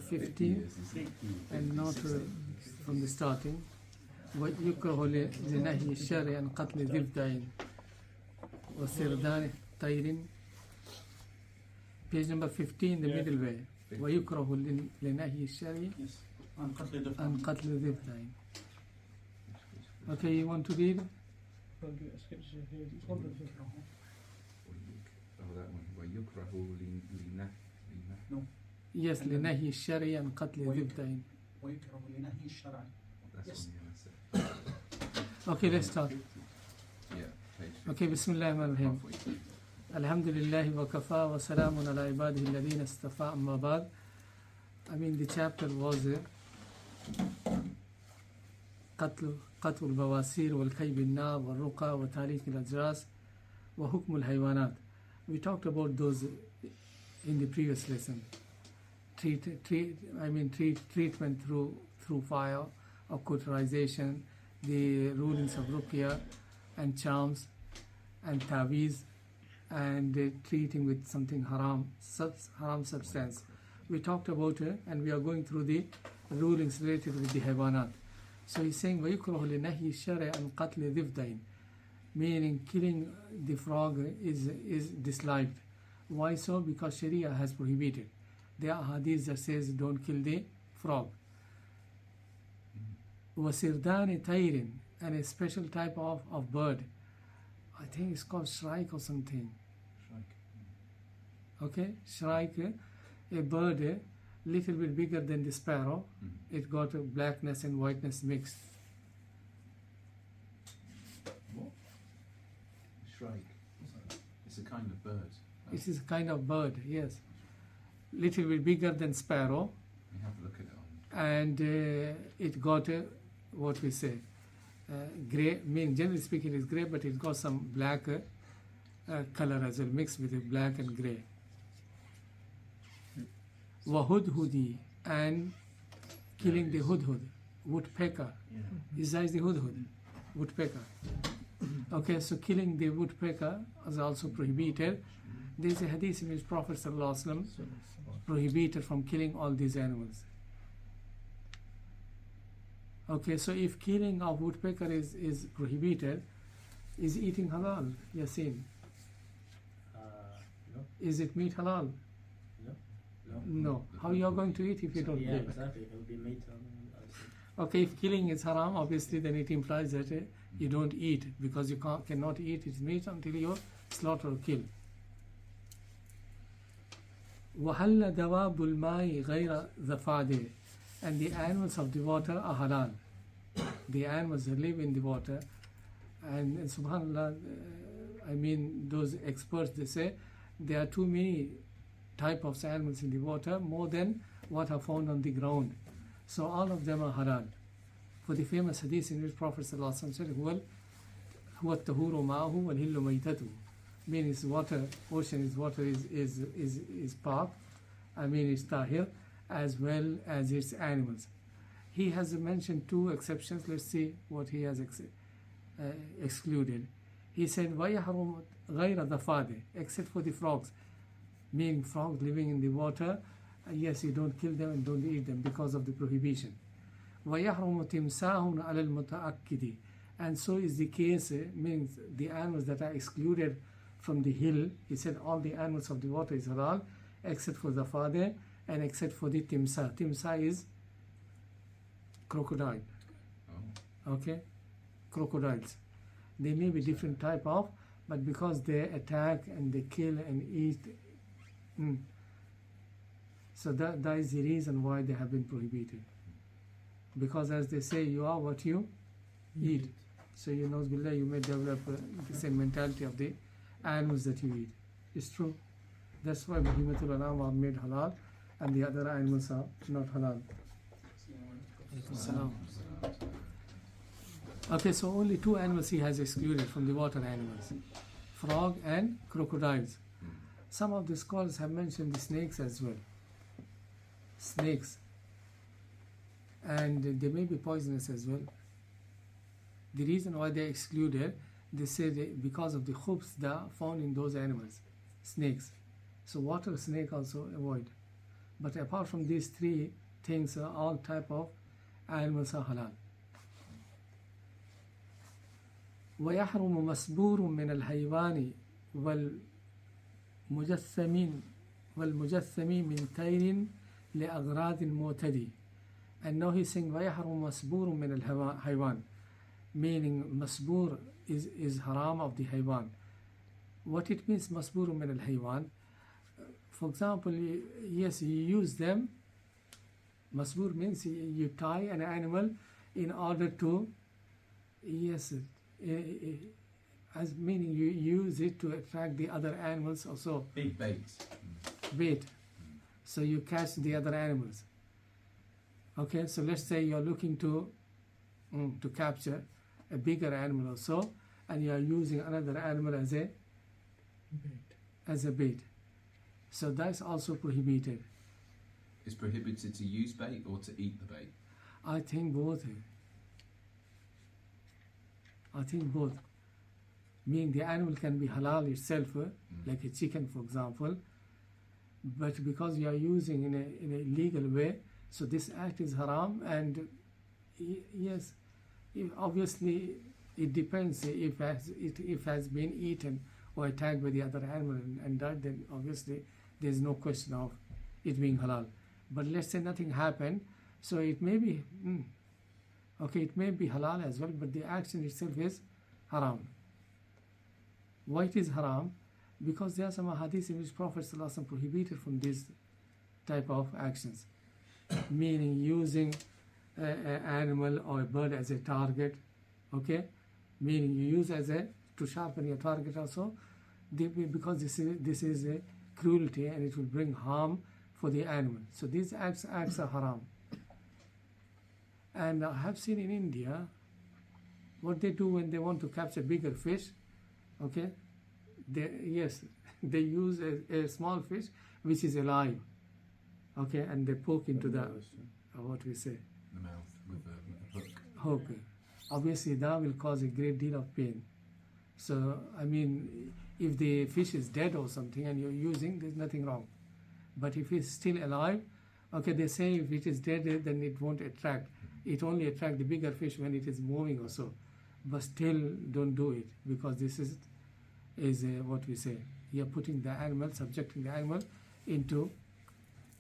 15 and not from the starting. ويكره لنهي الشارع عن قتل ذي الدين وسردان طير. Page number 15, the middle way. ويكره لنهي الشارع عن قتل ذي الدين. Okay, you want to read? Yes, لنهي الشرع عن قتل ذي الدين. ويكره لنهي الشرع. Yes. Okay, let's start. Okay, بسم الله الرحمن الرحيم. الحمد لله وكفى وسلام على عباده الذين اصطفى أما بعد. I mean the chapter was قتل البواسير والكي بالنار والرقى وتاريخ الأجراس وحكم الحيوانات. We talked about those in the previous lesson. Treatment through fire, or cauterization, the rulings of Rukya and charms and taweez, and treating with something haram substance. We talked about it, and we are going through the rulings related with the haywanat. So he's saying وَيُكْرَهُ لِنَهْيِ الشَّرْعِ عَنْ قَتْلِ ذِفْدَيْنِ, meaning killing the frog is disliked. Why so? Because Sharia has prohibited. There are hadiths that says don't kill the frog. وَسِرْدَانِ طَيْرٍ, and a special type of bird. I think it's called shrike or something. Okay, shrike, a bird little bit bigger than the sparrow. It got a blackness and whiteness mixed. What? Shrike. It's a kind of bird. It is a kind of bird, yes. Little bit bigger than sparrow. We have a look at it on. And it got what we say, grey. Generally speaking, it's grey, but it got some black color as well, mixed with the black and grey. Wahudhudi, and killing the hudhud, woodpecker. Is that the hudhud? Woodpecker. Okay, so killing the woodpecker is also prohibited. There is a hadith in which Prophet ﷺ prohibited from killing all these animals. Okay, so if killing of woodpecker is prohibited, is eating halal, Yasin? No. Is it meat halal? No. How you are going to eat if you don't kill? Exactly. It will be meat. Okay, if killing is haram, obviously then it implies that you don't eat, because you cannot eat its meat until you slaughter or kill. وَحَلَّ دَوَابُ الْمَاءِ غَيْرَ ذَفَادِ, and the animals of the water are halal. The animals that live in the water, and subhanAllah, those experts, they say there are too many type of animals in the water, more than what are found on the ground. So all of them are halal. For the famous hadith in which Prophet said, هُوَ الطَّهُورُ مَاهُ وَالْهِلُّ مَيْتَتُهُ, means water, ocean is water is park, it's tahir, as well as its animals. He has mentioned two exceptions. Let's see what he has excluded. He said وَيَحْرُمُ غَيْرَ ذَفَادِ, except for the frogs, meaning frogs living in the water. Yes, you don't kill them and don't eat them because of the prohibition. وَيَحْرُمُ تِمْسَاهٌ عَلَى الْمُتَأَكِّدِ, and so is the case, means the animals that are excluded from the hill. He said all the animals of the water is halal except for the father and except for the timsa. Timsa is crocodile. Okay, crocodiles. They may be different type of, but because they attack and they kill and eat, so that is the reason why they have been prohibited. Because as they say, you are what you eat. So you know, you may develop the same mentality of the animals that you eat. It's true. That's why Bahimatul Anam are made halal and the other animals are not halal. Okay, so only two animals he has excluded from the water animals, frog and crocodiles. Some of the scholars have mentioned the snakes as well. Snakes. And they may be poisonous as well. The reason why they excluded, they say because of the khubs that are found in those animals, snakes. So water snake also avoid. But apart from these three things, all type of animals are halal. ويحرم مسبور من الحيوان والمجثم من طير لأغراض معتدي. And now he's saying ويحرم مسبور من الحيوان, meaning masbur is haram of the haywan. What it means masbur min al haywan? For example, yes, you use them. Masbur means you tie an animal in order to, yes, as meaning you use it to attract the other animals also. Big bait. Bait. So you catch the other animals. Okay, so let's say you're looking to capture a bigger animal or so, and you are using another animal as a bait. So that's also prohibited. It's prohibited to use bait or to eat the bait? I think both. Meaning the animal can be halal itself, like a chicken, for example, but because you are using in a legal way, so this act is haram. And yes, obviously it depends if it has been eaten or attacked by the other animal and died, then obviously there is no question of it being halal. But let's say nothing happened, so it may be it may be halal as well, but the action itself is haram. Why it is haram? Because there are some hadiths in which Prophet ﷺ prohibited from this type of actions, meaning using an animal or a bird as a target, meaning you use to sharpen your target also, because this is a cruelty and it will bring harm for the animal. So these acts are haram. And I have seen in India what they do when they want to capture bigger fish. They use a small fish which is alive, and they poke into the what we say, the mouth with a hook. Obviously that will cause a great deal of pain. So I mean, if the fish is dead or something and you're using, there's nothing wrong. But if it's still alive, they say if it is dead, then it won't attract. It only attracts the bigger fish when it is moving or so. But still, don't do it, because this is what we say. You're putting the animal, subjecting the animal into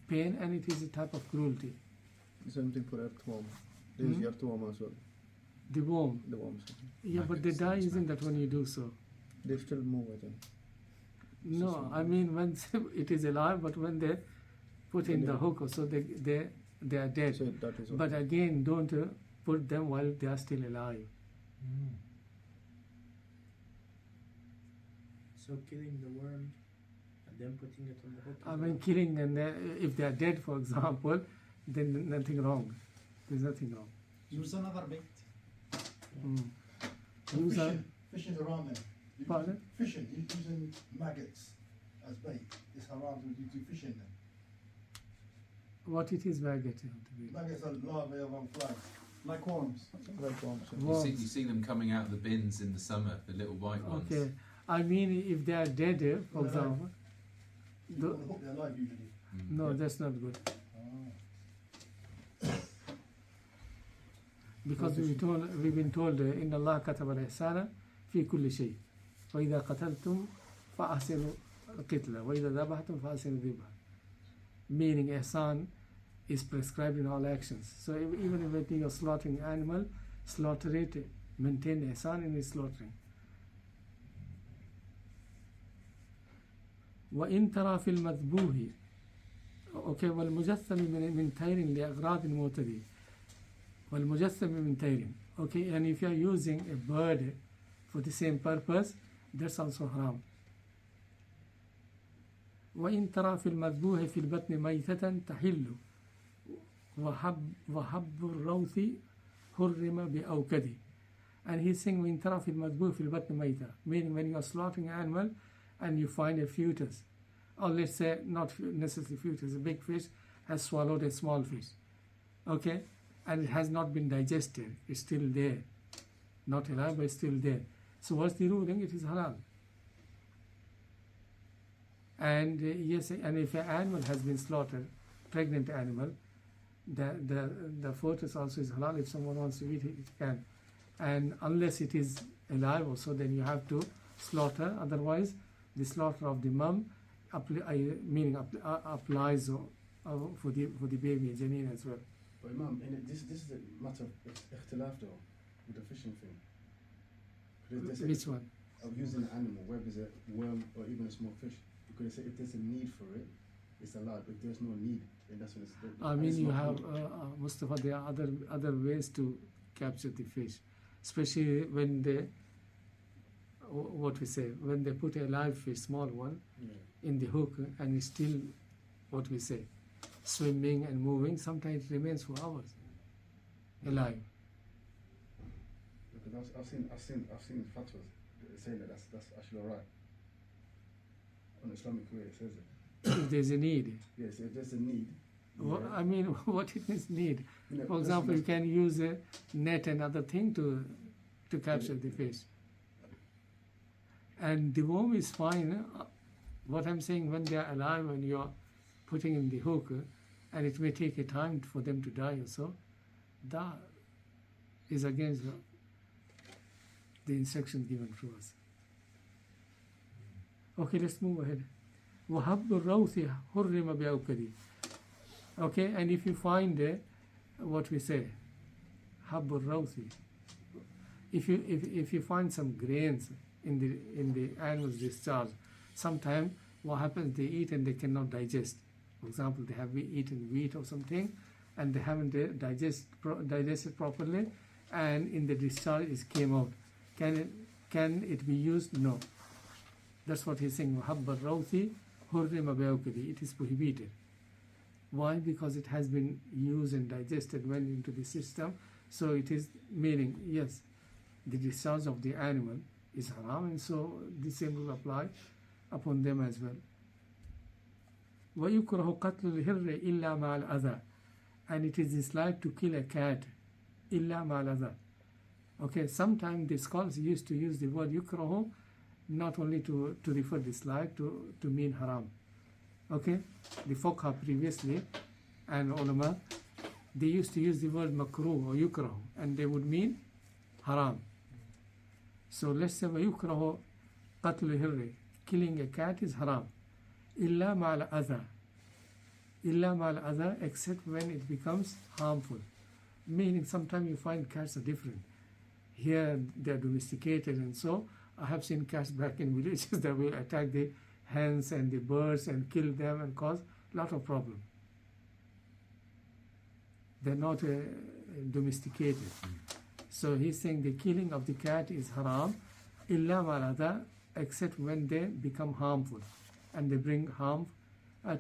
pain, and it is a type of cruelty. Same thing for earthworm. There is earthworm as well. The worm. The worms. Yeah, but they die, isn't that when you do so? They still move, I think. No, I mean when it is alive, but when they put in the hook, so they are dead. So that is But again, don't put them while they are still alive. So killing the worm and then putting it on the hook. I mean, killing, and if they are dead, for example, then nothing wrong. There's nothing wrong. Use another bait. So Fishing around there. Pardon? Fishing, using maggots as bait. It's haram to do fishing then. What it is maggot? Maggots are larvae of flies. Like worms. like worms. You see them coming out of the bins in the summer, the little white ones. Okay. I mean, if they are dead, for example. You want to hook their alive usually. No, that's not good. Because we've been told إن الله كتب الإحسان في كل شيء وإذا قتلتم فأحسنوا القتلة وإذا ذبحتم فأحسنوا الذبح. Meaning ihsan is prescribed in all actions. So even if you are slaughtering animal, slaughter it, maintain ihsan in its slaughtering. وإن ترى في المذبوح والمجثم من طير لأغراض معتدية. والمجثم من طير. And if you are using a bird for the same purpose, that's also haram. وإن ترى في المذبوح في البطن ميتة تحل وحب الروث حرم بأوكده. And he's saying وإن ترى في المذبوح في البطن ميتة, meaning when you are slaughtering an animal and you find a fetus, or let's say not necessarily fetus, a big fish has swallowed a small fish, and it has not been digested, it's still there, not alive but still there. So what's the ruling? It is halal. And yes, and if an animal has been slaughtered pregnant animal, the fetus also is halal. If someone wants to eat it, it can. And unless it is alive also, then you have to slaughter. Otherwise, the slaughter of the mum applies for the baby Janine as well. But Imam, this is a matter of ikhtilaf though, with the fishing thing. Which one? Of using an animal, whether it's a worm or even a small fish. Because they say if there's a need for it, it's allowed. If there's no need, then that's when it's. I mean, you have Mustafa. There are other ways to capture the fish, especially when they when they put a live fish, small one, in the hook, and it's still swimming and moving. Sometimes it remains for hours alive. Because I've seen fatwas saying that that's actually alright. On the Islamic way, it says it. If there's a need. Yes, if there's a need. I mean, what it is need? You know, For example, you can use a net and other thing to capture the fish. And the worm is fine. What I'm saying, when they are alive, when you are putting in the hook, and it may take a time for them to die or so, that is against the instruction given to us. Okay, let's move ahead. وَحَبُّ الرَّوْثِ حُرِّمَ بِأَوْكَدِي. Okay, and if you find what we say, حَبُّ الرَّوْثِ, if you find some grains in the animal's discharge, sometimes what happens, they eat and they cannot digest. For example, they have eaten wheat or something, and they haven't digested properly, and in the discharge it came out. Can it be used? No. That's what he's saying. وَحَبَّ الرَّوْثِ حُرِّمَ بِأَوْكَدِي. It is prohibited. Why? Because it has been used and digested, went into the system. So it is meaning, yes, the discharge of the animal is haram, and so the same will apply upon them as well. وَيُكْرَهُ قَتْلُ الْهِرِّ إِلَّا مَعَ الْأَذَى. And it is disliked to kill a cat, إِلَّا مَعَ الْأَذَى. Okay, sometimes the scholars used to use the word yukrahu not only to refer dislike, to mean haram. Okay, the fuqaha previously and ulama, they used to use the word makruh or yukrahu, and they would mean haram. So let's say yukrahu qatlu hirri, killing a cat is haram. Illa ma'al adha, illa ma'al adha, except when it becomes harmful. Meaning sometimes you find cats are different. Here they are domesticated, and so I have seen cats back in villages that will attack the hens and the birds and kill them and cause a lot of problem. They're not domesticated. So he's saying the killing of the cat is haram, illa marada, except when they become harmful and they bring harm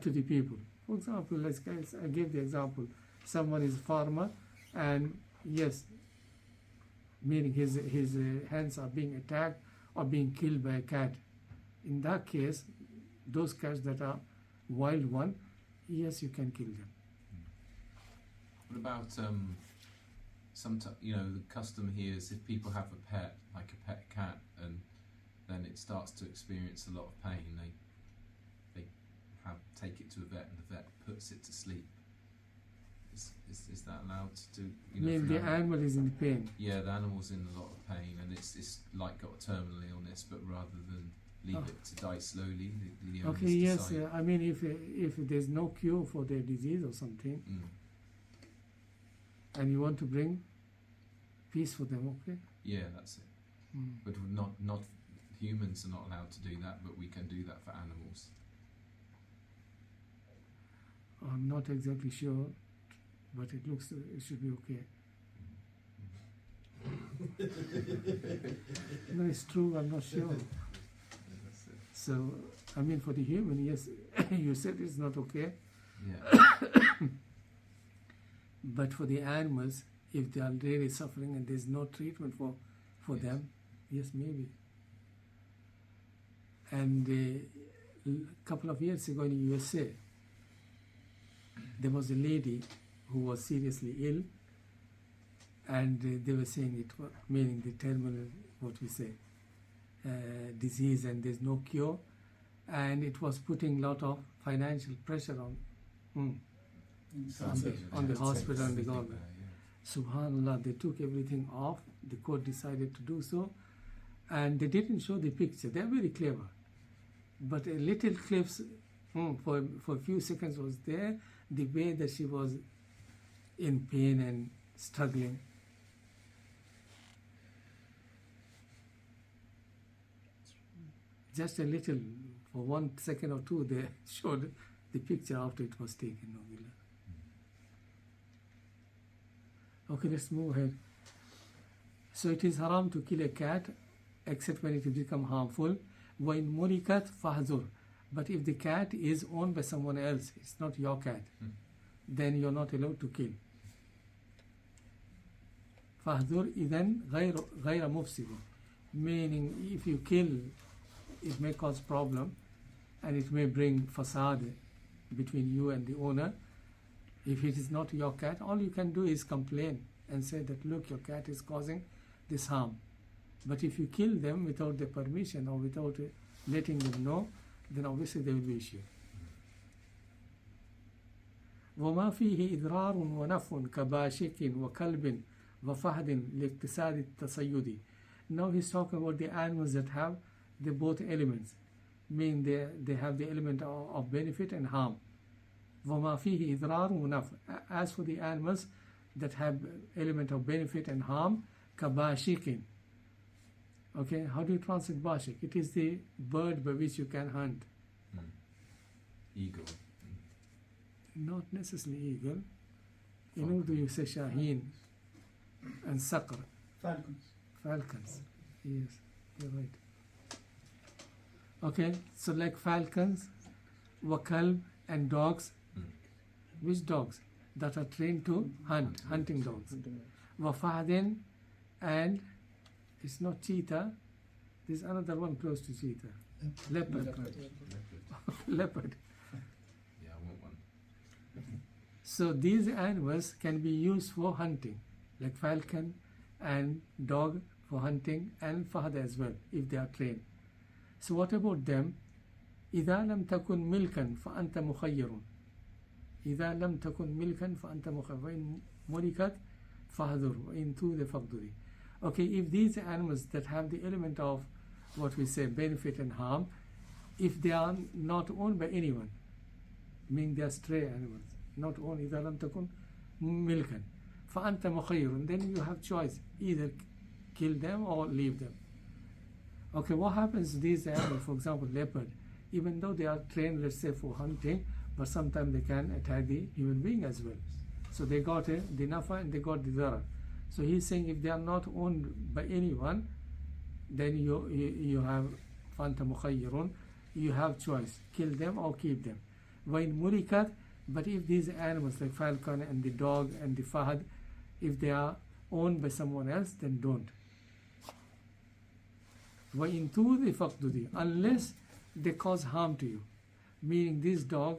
to the people. For example, I gave the example. Someone is a farmer, and yes, meaning his hens are being attacked or being killed by a cat. In that case, those cats that are wild one, yes, you can kill them. What about sometimes, the custom here is if people have a pet, like a pet cat, and then it starts to experience a lot of pain, they take it to a vet, and the vet puts it to sleep. Is that allowed to do? I mean, the animal is in pain. Yeah, the animal's in a lot of pain, and it's like got a terminal illness, but rather than leave it to die slowly, the owners Okay, yes. decide. I mean, if there's no cure for their disease or something, and you want to bring peace for them, okay? Yeah, that's it. But not humans are not allowed to do that, but we can do that for animals. I'm not exactly sure, but it looks it should be okay. No, it's true. I'm not sure. That's it. So, I mean, for the human, yes, you said it's not okay. Yeah. But for the animals, if they are really suffering and there's no treatment for Yes. them, yes, maybe. And a couple of years ago in USA, there was a lady who was seriously ill, and they were saying it, meaning the terminal, disease, and there's no cure, and it was putting a lot of financial pressure on on the hospital and the Everything government. there, yeah. Subhanallah, they took everything off. The court decided to do so, and they didn't show the picture. They're very clever, but a little clips for a few seconds was there. The way that she was in pain and struggling. Just a little, for 1 second or two, they showed the picture after it was taken. Okay, let's move ahead. So it is haram to kill a cat except when it becomes harmful. وَإِن مُلِكَتْ فَاحْذُرْ. But if the cat is owned by someone else, it's not your cat, then you're not allowed to kill. فَاحْذُرْ إِذَنْ غَيْرَ مُفْسِدٍ. Meaning, if you kill, it may cause problem and it may bring fasad between you and the owner. If it is not your cat, all you can do is complain and say that, look, your cat is causing this harm. But if you kill them without their permission or without letting them know, then obviously there will be issue. وما فيه إضرار ونفع كباشق وكلب وفهد لاقتصاد التصيد. Now he's talking about the animals that have the both elements, meaning they have the element of benefit and harm. وما فيه إضرار ونفع. As for the animals that have element of benefit and harm, كباشق. Okay, how do you translate bashik? It is the bird by which you can hunt. Eagle. Not necessarily eagle. In Urdu you say shaheen and saqr. Falcons. Yes, you're right. Okay, so like falcons, wakalb and dogs. Which dogs? That are trained to hunt, hunting dogs. Wafadin, and it's not cheetah. There's another one close to cheetah. Leopard. Leopard. Yeah, I want one. So these animals can be used for hunting, like falcon and dog for hunting, and fahd as well, if they are trained. So what about them? إذا لم تكن ملكا فأنت مخير. إذا لم تكن ملكا فأنت مخير. وإن ملكت فاحذر وإن تؤذ فاقدري. Okay, if these animals that have the element of what we say benefit and harm, if they are not owned by anyone, meaning they are stray animals, not owned, إذا لم تكن ملكا فأنت مخير, then you have choice, either kill them or leave them. Okay, what happens to these animals, for example leopard, even though they are trained, let's say, for hunting, but sometimes they can attack the human being as well. So they got the nafa and they got the darar. So he's saying if they are not owned by anyone, then you have fanta mukhayyirun, you have choice, kill them or keep them. وَإِن مُلِكَتْ. But if these animals like falcon and the dog and the fahad, if they are owned by someone else, then don't. وَإِن تُؤْذِ فَاقْدُدِ. Unless they cause harm to you, meaning this dog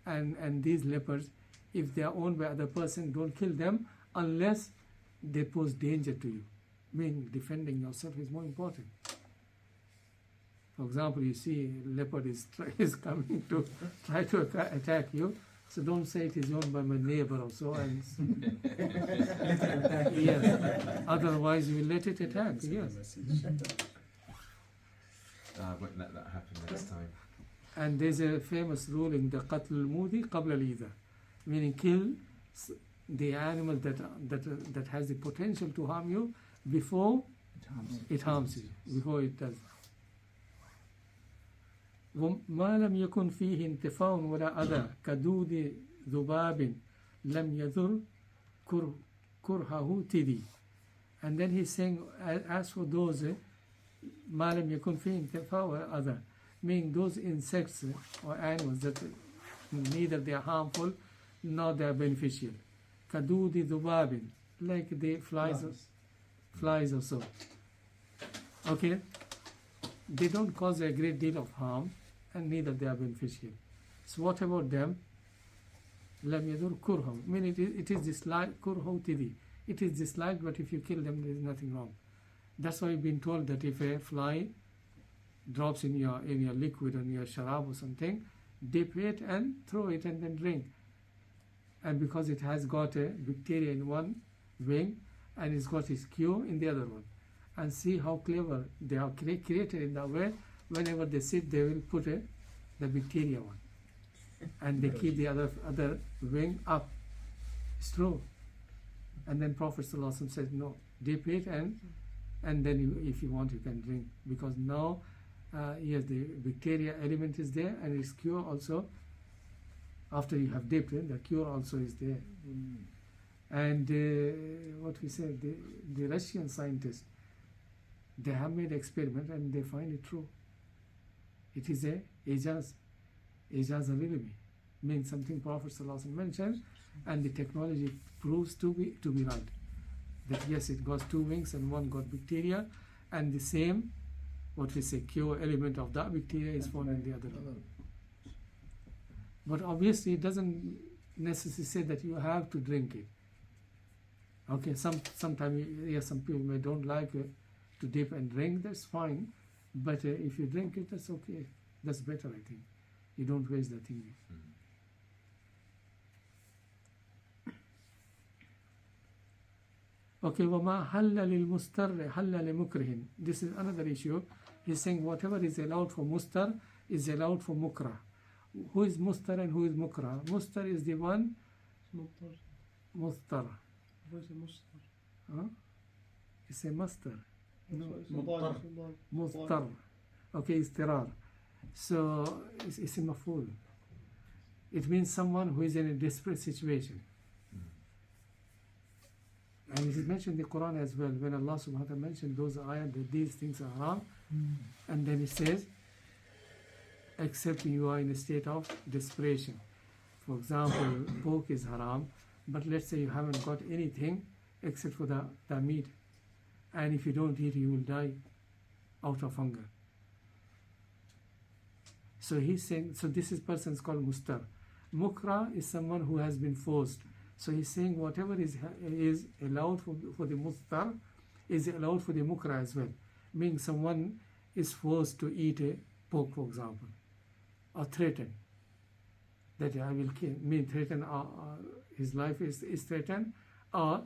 and these leopards, if they are owned by other person, don't kill them unless they pose danger to you. Meaning defending yourself is more important. For example, you see leopard is coming to try to attack you, so don't say it is owned by my neighbor or so and let it attack. Yes. Otherwise you will let it attack. Yes. I won't let that happen next time. And there's a famous ruling, the qatl al-mudi qabla al-idha, meaning kill the animal that has the potential to harm you before it harms you, before it does. وما لم يكن فيه انتفاع ولا أذى كدود ذباب لم يضر كرهه تدي. And then he's saying, as for those ما لم يكن فيه انتفاع ولا أذى, meaning those insects or animals that neither they are harmful nor they are beneficial. كدود ذباب, like the flies or so. Okay, they don't cause a great deal of harm and neither they are beneficial. So what about them? لم يضر كرهه, meaning it is disliked. كرهه تدي, it is disliked, but if you kill them there is nothing wrong. That's why you've been told that if a fly drops in your liquid or in your sharab or something, dip it and throw it and then drink. and because it has got a bacteria in one wing and it's got its cure in the other one. And see how clever they are created in that way. Whenever they sit, they will put the bacteria one, and they keep the other wing up. It's true. And then Prophet ﷺ said, no, dip it, and then if you want, you can drink, because now yes, the bacteria element is there, and its cure also. After you have dipped it, the cure also is there. And what we said, the Russian scientists, they have made experiment and they find it true. It is a ijaz al-ilmi, means something Prophet ﷺ mentioned, and the technology proves to be right. That yes, it got two wings and one got bacteria, and the same, what we say, cure element of that bacteria is found in the other one. But obviously, it doesn't necessarily say that you have to drink it. Okay, sometimes yes, some people may don't like to dip and drink. That's fine, but if you drink it, that's okay. That's better, I think. You don't waste the thing. Okay, وَمَا حَلَّ لِلْمُسْتَرِّ حَلَّ لِمُكْرِهٍ. This is another issue. He's saying whatever is allowed for mustar is allowed for mukrah. Who is mustar and who is mukrah? Mustar is the one. Mustar. Huh? It's a master. No. Mustar. Okay, istirar. So it's a maf'ul. It means someone who is in a desperate situation. And it is mentioned in the Quran as well, when Allah subhanahu wa ta'ala mentioned those ayat that these things are haram, and then it says, except you are in a state of desperation. For example, pork is haram, but let's say you haven't got anything except for the meat, and if you don't eat, you will die out of hunger. So he's saying, so this person is called mustar. Mukra is someone who has been forced. So he's saying whatever is allowed for the mustar is allowed for the mukra as well. Meaning someone is forced to eat a pork, for example, or threatened that I will kill, threaten his life is threatened, or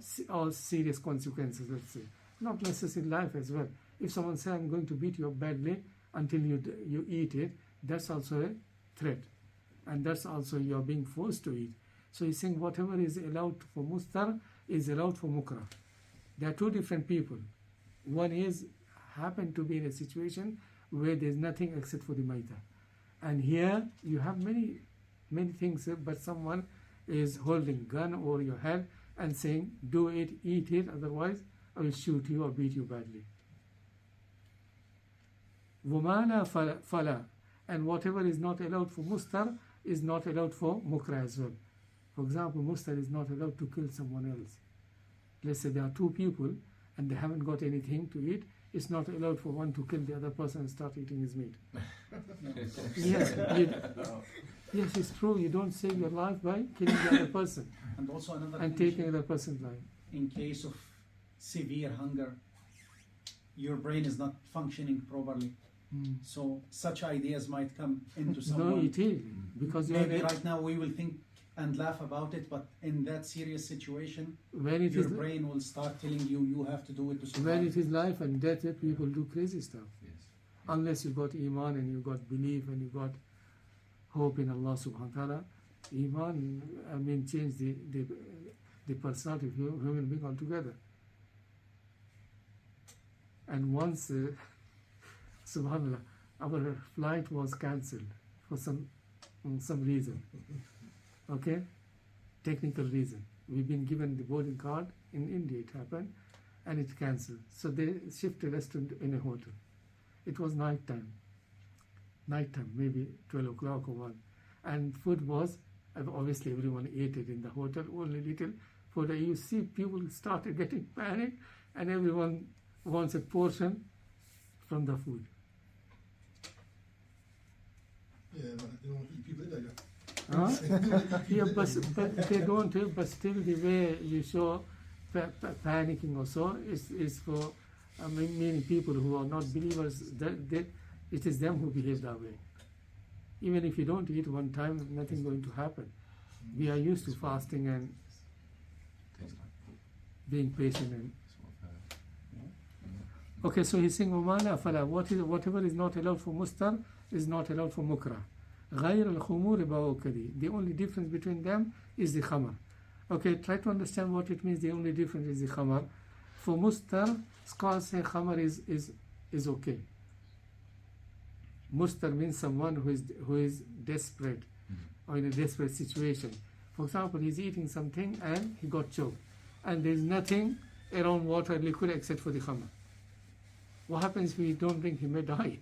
serious consequences, let's say. Not necessarily life as well. If someone says, I'm going to beat you up badly until you eat it, that's also a threat. And that's also you are being forced to eat. So he's saying whatever is allowed for mustar is allowed for mukra. There are two different people. One is happen to be in a situation where there's nothing except for the maita. And here you have many things, but someone is holding gun over your head and saying, do it, eat it, otherwise I will shoot you or beat you badly. Wumana fala. And whatever is not allowed for mustar is not allowed for mukra as well. For example, mustar is not allowed to kill someone else. Let's say there are two people and they haven't got anything to eat. It's not allowed for one to kill the other person and start eating his meat. Yes, yes, it's true. You don't save your life by killing the other person And also another and condition, taking the other person's life. in case of severe hunger, your brain is not functioning properly. So such ideas might come into someone. No, it is. Because you Maybe are, right now we will think and laugh about it, but in that serious situation, when it your is brain will start telling you have to do it to survive. when it is life and death, people do crazy stuff. Yes. Unless you got iman and you got belief and you got hope in Allah subhanahu wa ta'ala, iman change the personality of human being altogether. And once subhanallah, our flight was cancelled for some reason. Okay, technical reason. We've been given the boarding card in India. It happened, and it cancelled. So they shifted us in a hotel. It was nighttime, maybe 12 o'clock or 1, and food was obviously everyone ate it in the hotel. Only little food. You see, people started getting panicked, and everyone wants a portion from the food. Yeah, but they don't eat people, do they? Huh? Yeah, but they don't. But still, the way you show panicking or so is for many people who are not believers. It is them who behave that way. Even if you don't eat one time, nothing going to happen. We are used to fasting and Tastes like being patient. And that's what I've heard. okay, so he's saying وَمَا فَلَا, whatever is not allowed for mustar is not allowed for mukrah. غَيْرَ الْخُمُورِ بَوْكَدِي. The only difference between them is the khamar. Okay, try to understand what it means. The only difference is the khamar. For mustar, scholars say khamar is okay. Mustar means someone who is desperate or in a desperate situation. For example, he's eating something and he got choked, and there's nothing around water liquid except for the khamar. What happens if he don't drink? He may die.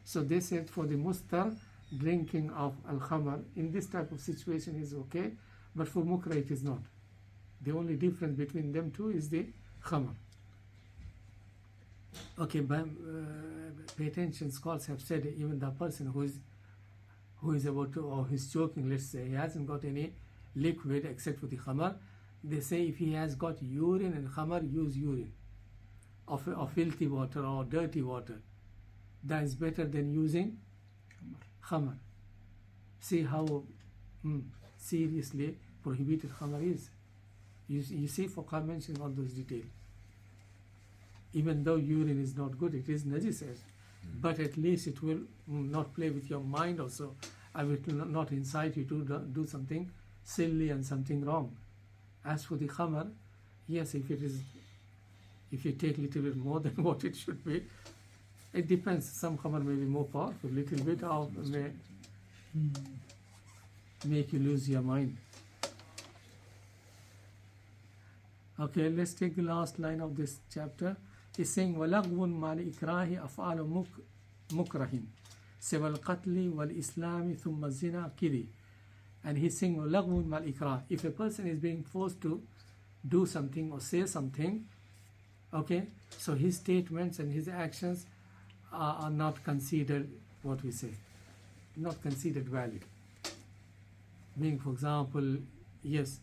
So they said for the mustar, drinking of al-khamar in this type of situation is okay, but for mukra it is not. The only difference between them two is the khamar. Okay, but pay attention, scholars have said even the person who is about to, or he's choking, let's say, he hasn't got any liquid except for the khamar, they say if he has got urine and khamar, use urine of filthy water or dirty water. That is better than using khamar. See how seriously prohibited khamar is. You see, Fuqaha mentioning all those details. Even though urine is not good, it is najis, but at least it will not play with your mind also. I will not incite you to do something silly and something wrong. As for the khamar, yes, if you take a little bit more than what it should be, it depends. Some khamar may be more powerful, little bit, or may make you lose your mind. Okay, let's take the last line of this chapter. He's saying وَلَغْوٌ مَعَ الْإِكْرَاهِ أَفْعَالُ مُكْرَهٍ سِوَى الْقَتْلِ وَالْإِسْلَامِ ثُمَّ الزِّنَا كِذِي. And he's saying وَلَغْوٌ مَعَ الْإِكْرَاهِ. If a person is being forced to do something or say something, okay, so his statements and his actions are not considered, what we say, not considered valid. Meaning, for example, yes,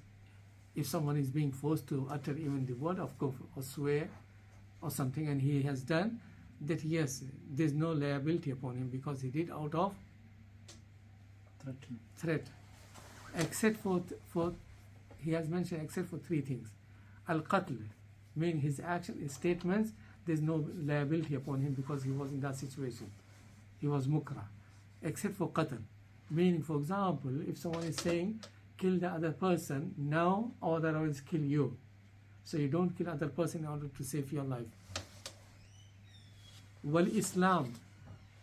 if someone is being forced to utter even the word of kufr or swear or something, and he has done that, yes, there's no liability upon him because he did out of threat. Except for he has mentioned except for three things. Al-qatl, meaning his action, his statements, there's no liability upon him because he was in that situation. He was mukra. Except for qatl, meaning, for example, if someone is saying, kill the other person now or otherwise kill you. So you don't kill other person in order to save your life. Well, Islam,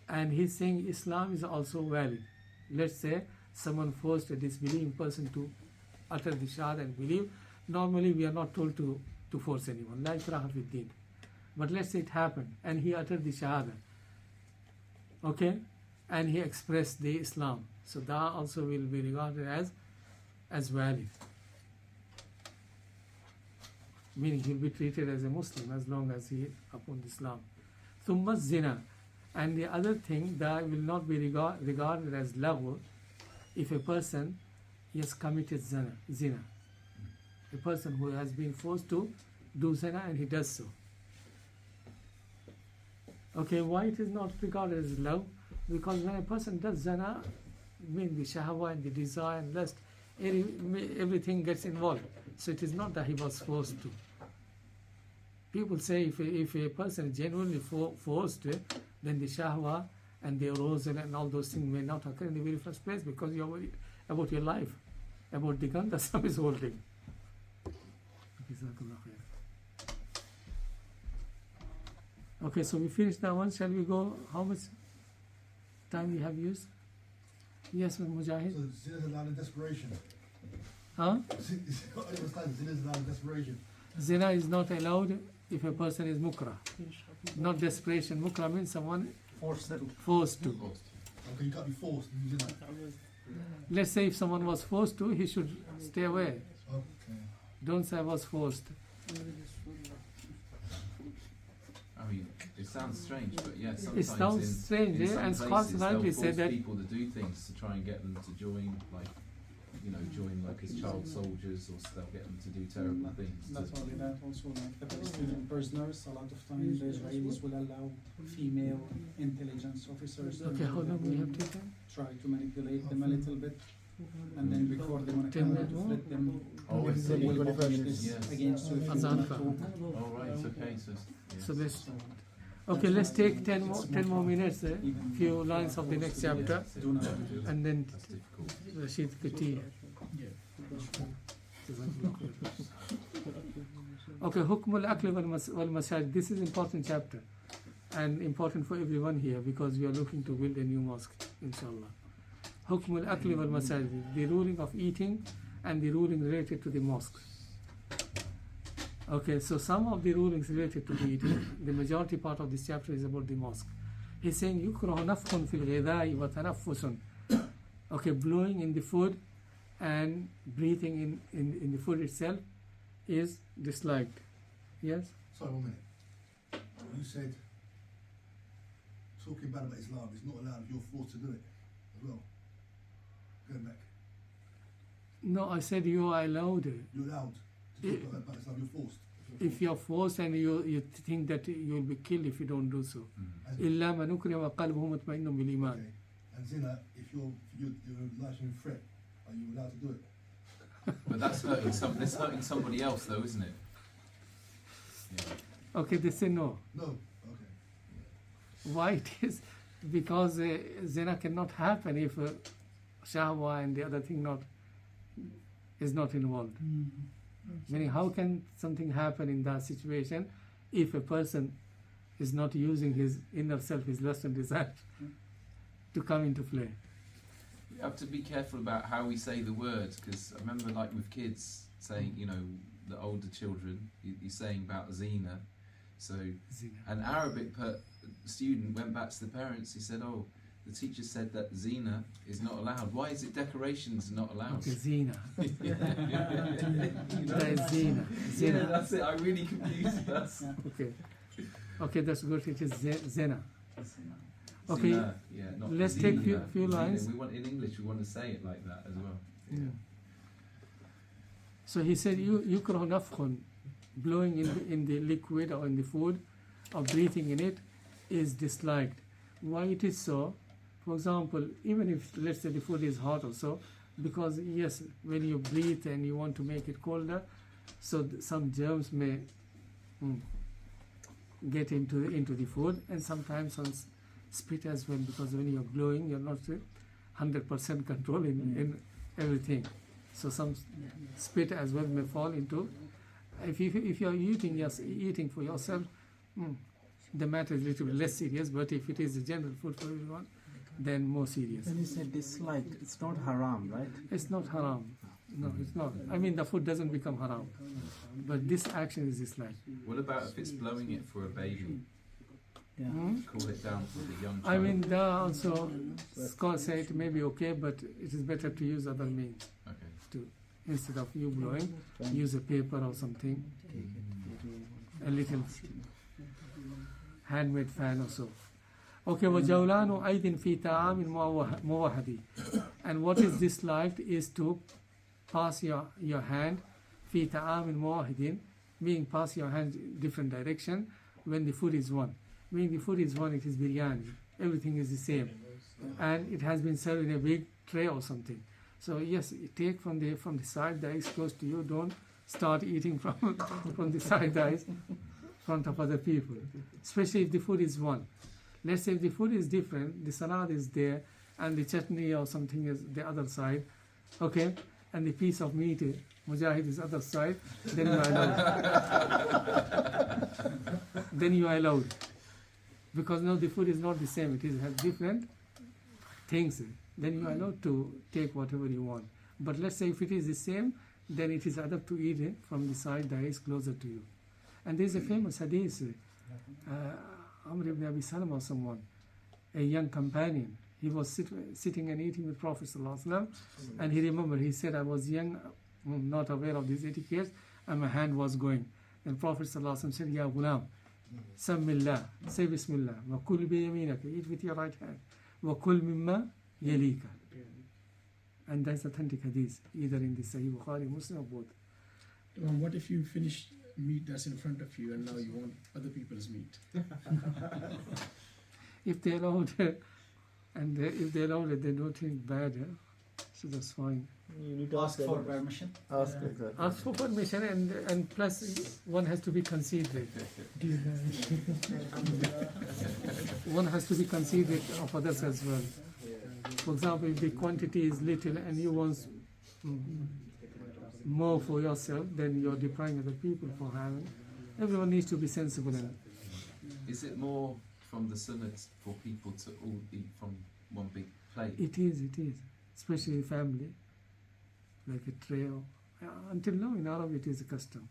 and he's saying Islam is also valid. Let's say someone forced a disbelieving person to utter the shahada and believe. Normally we are not told to force anyone, la ikraha fi din. But let's say it happened and he uttered the shahada, okay, and he expressed the Islam. So that also will be regarded as valid. Meaning he'll be treated as a Muslim as long as he upon Islam. Thumma zina, and the other thing that will not be regarded as laghu if a person has committed zina. A person who has been forced to do zina and he does so. Okay, why it is not regarded as love? Because when a person does zina, mean the shahwa and the desire and lust, everything gets involved. So it is not that he was forced to. People say if a person is genuinely forced, then the shahwa and the arousal and all those things may not occur in the very first place because you're worried about your life, about the gun that some is holding. Okay, so we finished that one. Shall we go? How much time we have used? Yes, Mujahid. So zina is allowed in desperation. Huh? Zina is allowed in desperation. Zina is not allowed if a person is mukra. Not desperation. Mukra means someone forced to. Okay, you can't be forced to do zina. Let's say if someone was forced to, he should stay away. Okay. Don't say I was forced. I mean, it sounds strange, but yeah, sometimes It sounds strange, in yeah? some And places scholars they'll rightly force said that. people to do things to try and get them to join, like, join like as child soldiers, or they'll get them to do terrible things. Not only that, also like the Palestinian prisoners, a lot of times the Israelis will allow female intelligence officers Okay, how long we have taken? try to manipulate them a little bit And then before they want to 10 come minutes more? let them Oh, I see. will 25 publish minutes. this Yes. against you if you Azan want time. to. Oh, right, okay, so. Yes. So let's take 10 more minutes, few lines of the next chapter, Do not. and then That's difficult. Rashid continue. Okay, Hukm al-Akli wal-Masajid. This is important chapter and important for everyone here because we are looking to build a new mosque, inshallah. Hukm al-Akli wal-Masajid, the ruling of eating and the ruling related to the mosque. Okay, so some of the rulings related to the eating, the majority part of this chapter is about the mosque. He's saying, يُكْرَهُ نَفْخٌ فِي الْغِذَاءِ وَتَنَفُّسٌ. Okay, blowing in the food and breathing in the food itself is disliked. Yes? Sorry, 1 minute. You said talking bad about Islam is not allowed if you're forced to do it as well. Going back. No, I said you are allowed. You're allowed to talk about Islam, you're forced. If you are forced and you think that you will be killed if you don't do so. And, إِلَّا مَنْ أُكْرِهَ وَقَلْبُهُ مُطْمَئِنٌ بِالْإِيمَانِ. okay. And zina, if you're lashing threat, are you allowed to do it? But that's hurting somebody else, though, isn't it? Yeah. Okay, they say no. No. Okay. Why it is? Because zina cannot happen if shahwa and the other thing is not involved. Meaning, how can something happen in that situation if a person is not using his inner self, his lust and desire, to come into play? We have to be careful about how we say the words, because I remember, like with kids, saying, you know, the older children, you're saying about zina. So, Zina. an Arabic student went back to the parents. He said, "Oh, the teacher said that zina is not allowed. Why is it decorations not allowed?" Okay, zina. Yeah. That is zina. Yeah, Zina. that's it. I really confused us. Okay. Okay, that's good. It is zina. Okay. Zina, yeah, not Let's zina. take few Zina. lines. We want in English. We want to say it like that as well. Yeah. So he said, "Yukrahu nafkhun," blowing in the liquid or in the food, or breathing in it, is disliked. Why it is so? For example, even if let's say the food is hot or so, because yes, when you breathe and you want to make it colder, so some germs may get into the food, and sometimes on spit as well, because when you're blowing, you're not 100% control in everything. So some spit as well may fall into. If you're eating for yourself, the matter is a little bit less serious. But if it is a general food for everyone, then more serious. When you say disliked, it's not haram, right? It's not haram. No, it's not. I mean, the food doesn't become haram, but this action is disliked. What about if it's blowing it for a baby? Yeah. Cool it down for the young child. I mean, there are also scholars say it may be okay, but it is better to use other means. Okay. Instead of you blowing, use a paper or something, a little handmade fan or so. Okay, وَجَوْلَانُ أَيْدٍ فِي تَعَامٍ مُوَحَدٍ. And what is disliked is to pass your hand فِي تَعَامٍ مُوَحَدٍ, meaning pass your hand in different direction when the food is one. Meaning the food is one, it is biryani, everything is the same, and it has been served in a big tray or something. So yes, you take from the side that is close to you. Don't start eating from the side that is in front of other people, especially if the food is one. Let's say if the food is different, the salad is there and the chutney or something is the other side, okay, and the piece of meat, mujahid, is other side, then you are allowed. Then you are allowed, because now the food is not the same; it has different things. Then you are allowed to take whatever you want. But let's say if it is the same, then it is adab to eat it from the side that is closer to you. And there is a famous hadith, Amr ibn Abi Salama or someone, a young companion. He was sitting and eating with Prophet ﷺ, and he remembered, he said, I was young, not aware of these etiquettes, and my hand was going. And Prophet ﷺ said, Ya ghulam, Sammillah, say Bismillah, wa kul bi yaminaka, eat with your right hand, wa kul mimma yalika. And that's authentic hadith, either in the Sahih Bukhari, Muslim, or both. What if you finish meat that's in front of you and now you want other people's meat? If they allowed it, and if they allowed it, they don't think bad. So that's fine. You need to Ask them. for permission. Ask exactly. Ask for permission, and plus one has to be considerate. One has to be considerate of others as well. For example, if the quantity is little and you want more for yourself, then you're depriving other people from having. Everyone needs to be sensible in it. Is it more from the sunnah for people to all eat from one big plate? It is, especially family, like a tray. Until now in Arab it is a custom.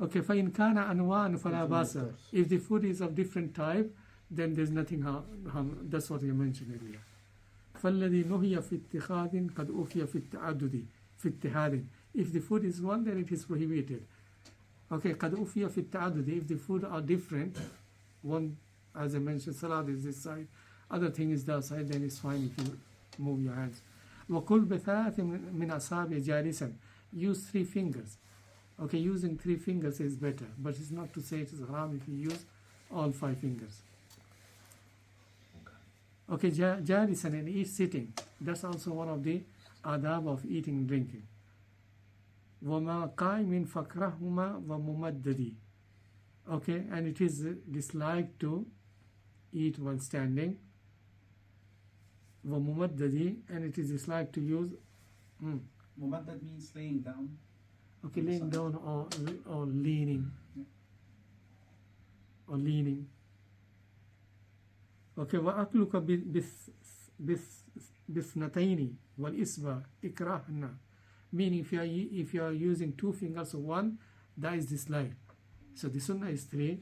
Okay, فإن كان أنواع فلا بأس. If the food is of different type, then there's nothing harm. That's what you mentioned earlier. فالذي نهي في اتخاذ قد أوفي في التعدد في اتحاد. If the food is one, then it is prohibited. Okay, قد أوفي في التعدد. If the food are different, one, as I mentioned, salad is this side, other thing is that side, then it's fine if you move your hands. وكل بثلاث من أصابع جالسا. Use 3 fingers. Okay, using 3 fingers is better, but it's not to say it is haram if you use all 5 fingers. Okay, jalisan, and eat sitting. That's also one of the adab of eating and drinking. وما قائم فكرهما وممددي. Okay, and it is disliked to eat while standing. وممددي, and it is disliked to use. Mumaddad means laying down. Okay, laying down or leaning. Or leaning. Okay, وأكلك بثنتين والإصبع إكراهنا. Meaning if you are using 2 fingers or 1, that is disliked. So the sunnah is 3,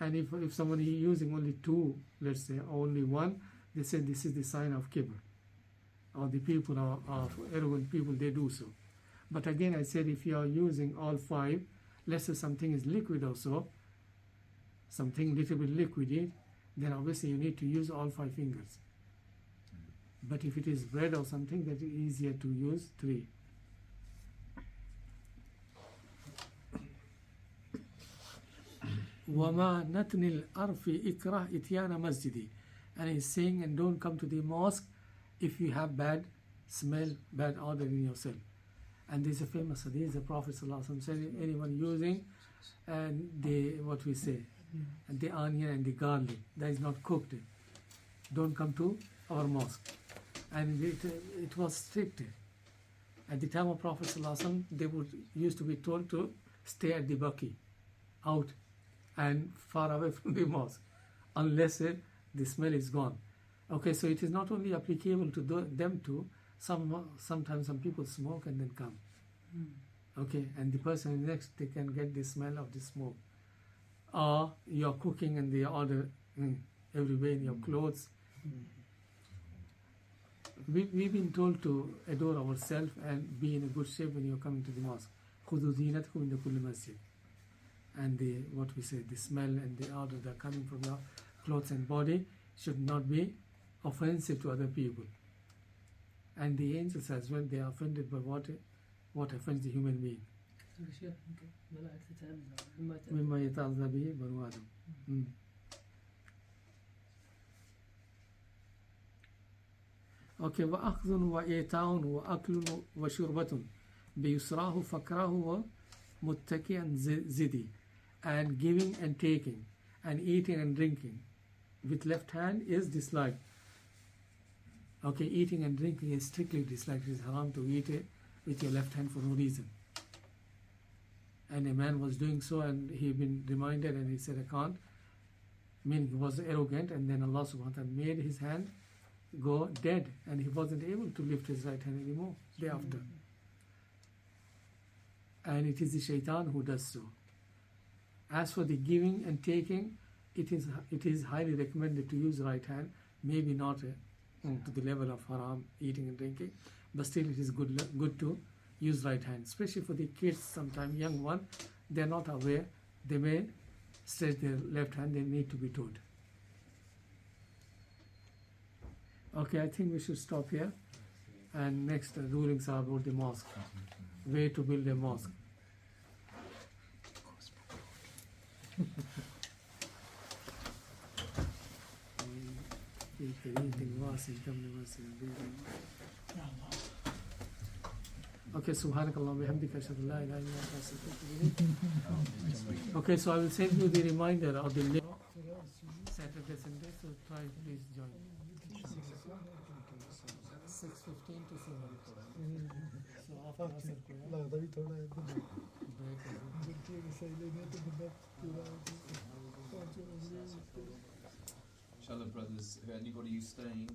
and if somebody is using only 2, let's say, or only 1, they say this is the sign of kibr. Or the people are arrogant people, they do so. But again, I said if you are using all 5, let's say something is liquid also, something little bit liquidy, then obviously you need to use all 5 fingers. But if it is bread or something, that is easier to use 3. وَمَا نَتْنِ الْأَرْفِ إِكْرَهْ إِتْيَانَ مَسْجِدِ. And he's saying, and don't come to the mosque if you have bad smell, bad odor in yourself. And there's a famous hadith, the Prophet ﷺ said, anyone using the onion and the garlic that is not cooked, don't come to our mosque. And it was strict. At the time of Prophet ﷺ, they used to be told to stay at the baqi, out and far away from the mosque, unless the smell is gone. Okay, so it is not only applicable to them too. Sometimes some people smoke and then come. Okay, and the person next, they can get the smell of the smoke. Or you're cooking and they order everywhere in your clothes. We've been told to adore ourselves and be in a good shape when you're coming to the mosque. خُذُوا زِينَتَكُمْ عِنْدَ كُلِّ مَسْجِدٍ. And the smell and the odor that are coming from your clothes and body should not be offensive to other people. And the angels as well, they are offended by what offends the human being. مما يتعظى به بنو آدم. Okay, وأخذ وإيتاء وأكل وشربة بيسراه فكراه ومتكئا زدي. And giving and taking, and eating and drinking with left hand is disliked. Okay, eating and drinking is strictly disliked. It is haram to eat it with your left hand for no reason. And a man was doing so, and he been reminded, and he said, I can't. Meaning he was arrogant, and then Allah subhanahu wa ta'ala made his hand go dead, and he wasn't able to lift his right hand anymore thereafter. And it is the shaitan who does so. As for the giving and taking, it is highly recommended to use right hand, maybe not to the level of haram, eating and drinking, but still it is good to use right hand, especially for the kids. Sometimes young one, they are not aware, they may stretch their left hand, they need to be taught. Okay, I think we should stop here, and next rulings are about the mosque, way to build a mosque. في طريق الواصل دم واصل Okay, سبحانك اللهم وبحمدك أشهد أن لا إله إلا أنت أستغفرك وأتوب إليك. Okay, so I will send you the reminder of the link Saturday, Sunday, so try please join. 6:15 to 7. So after Asr ko yaar. लगता भी थोड़ा है तो break है. बच्चे के सही लेने तो बंदा पूरा Inshallah, brothers, anybody who's staying